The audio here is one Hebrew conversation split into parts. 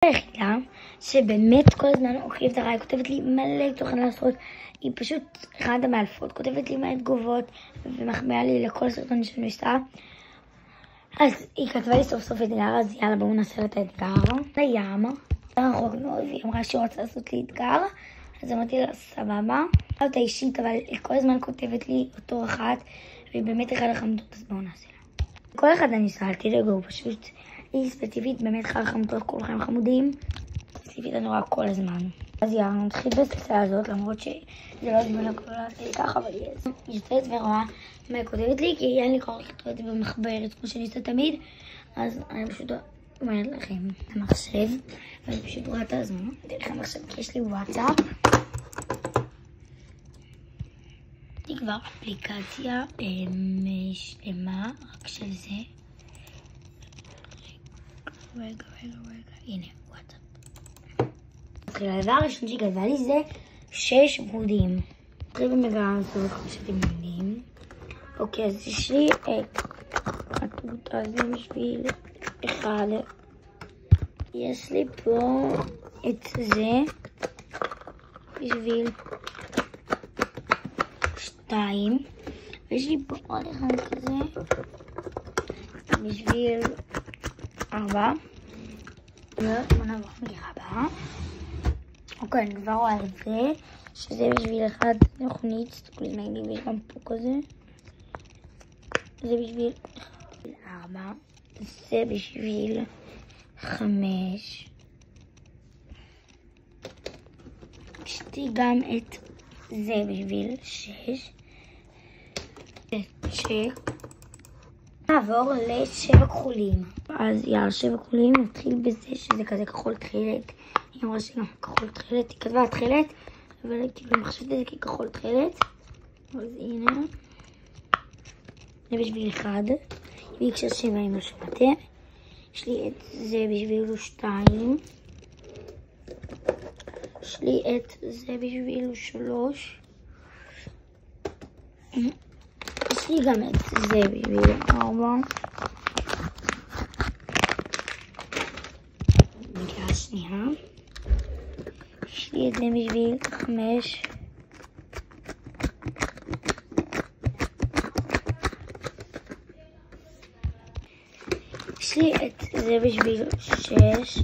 היחידה שבאמת כל הזמן עוקבת אחריי, כותבת לי מלא תוכן לעשות, היא פשוט אחת המאלפות, כותבת לי מלא תגובות ומחמיאה לי לכל סרטון שאני עושה. אז היא כתבה לי סוף סוף אתגר, אז יאללה בואו נעשה את האתגר. לים, רחוק מאוד, והיא אמרה שהיא רוצה לעשות לי אתגר, אז אמרתי לה סבבה. אותה אישית, אבל היא כל הזמן כותבת לי אותו אחת, והיא באמת אחד החמודות, אז בואו נעשה לה. כל אחד אני שאלתי לגו, פשוט היא ספציפית באמת אחד החמודות, כולכם חמודים. ספציפית אני רואה כל הזמן. אז יאללה, נתחיל בספציה הזאת, למרות שזה לא זמן הכל לעשות לי ככה, אבל היא יוצאת ורואה מה היא כותבת לי, כי אין לי כוח לכתוב את זה במחברת כמו שאני עושה תמיד, אז אני פשוט אומרת לכם את המחשב, ואני פשוט רואה את הזמן דרך המחשב, כי יש לי וואטסאפ. היא כבר אפליקציה שלמה, רק של זה. רגע, הנה, וואטסאפ. הדבר הראשון שגדלה לי זה 6 ברודים. נתחיל במגרה הזאת, כמו שאתם יודעים. אוקיי, אז יש לי את התות הזה בשביל אחד. יש לי פה את זה בשביל 2. ויש לי פה עוד אחד כזה בשביל 4. בוא נעבור למגירה הבאה. אוקיי, אני כבר רואה את זה, שזה בשביל אחד מכונית, תסתכלו נגיד, ויש גם פה כזה. זה בשביל 4, זה בשביל 5. יש לי גם את זה בשביל 6. נעבור ל7 כחולים. אז יאללה, 7 כחולים, נתחיל בזה שזה כזה כחול תכלת. היא אמרה שגם כחול תכלת, היא כתבה תכלת, אבל כאילו מחשבת את זה ככחול תכלת. אז הנה. זה בשביל 1. היא ביקשה 7 אם לא שמעתם. יש לי את זה בשביל 2. יש לי את זה בשביל 3. יש לי גם את זה בשביל 4. בגלל שנייה. יש לי את זה בשביל 5. יש לי את זה בשביל 6.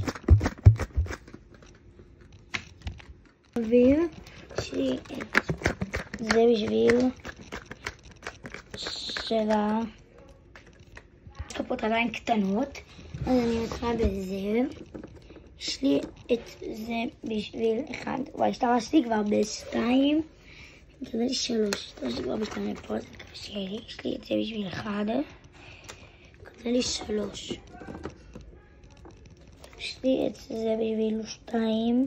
יש לי את זה בשביל 7. יש פה טליים קטנות, אז אני מתחילה בזה. יש לי את זה בשביל 1. וואי, השתמשתי כבר ב2. זה 3. השתמשתי כבר ב2 פה, זה קשה לי. יש לי את זה בשביל 1. זה לי 3. יש לי את זה בשביל 2.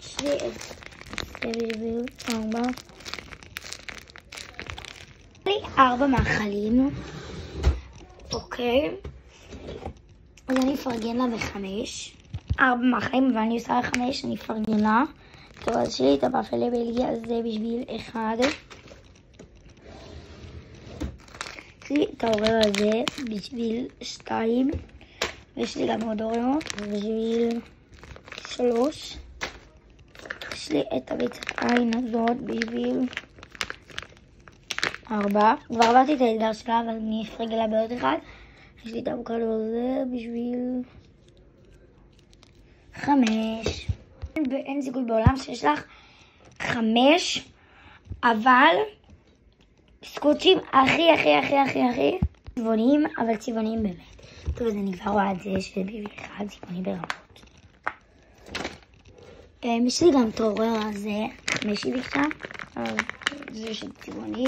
יש לי את זה בשביל 4. יש לי 4 מאכלים. אוקיי. אז אני אפרגן לה ב5. 4 מאכלים, אבל אני עושה ל5, אני אפרגן לה. טוב, אז יש לי את הבאפלה בלגיה, זה בשביל 1. יש לי את האורeo הזה בשביל 2. ויש לי גם עוד אורeo בשביל 3. יש לי את הביצת עין הזאת בשביל 4. כבר עברתי את האתגר שלה, אבל אני אפרגן לה בעוד אחד. יש לי את האבוקדו הזה בשביל 5. אין סיכוי בעולם שיש לך 5, אבל סקוטשים הכי צבעוניים, אבל צבעוניים באמת. טוב, אז אני כבר רואה את זה שזה בשביל 1 צבעוני ברמות. יש לי גם את האורeo הזה, 5 היא ביקשה, אז זה של צבעוני.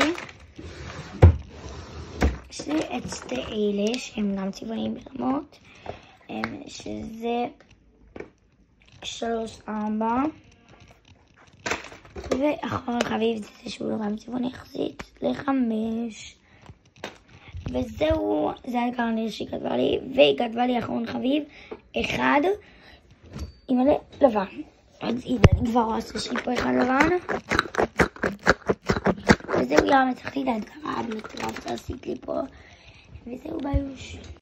יש לי את שתי אלה שהם גם צבעוניים ברמות, שזה 3, 4. ואחרון חביב זה שהוא גם צבעוני יחסית ל5. וזהו, זה האתגר שהיא כתבה לי, והיא כתבה לי אחרון חביב 1 עם מלא לבן. אז הנה, אני כבר רואה שיש לי פה 1 לבן. וזהו, יאללה, מצחתי את האתגר המטורף שעשית לי פה. וזהו ביוש.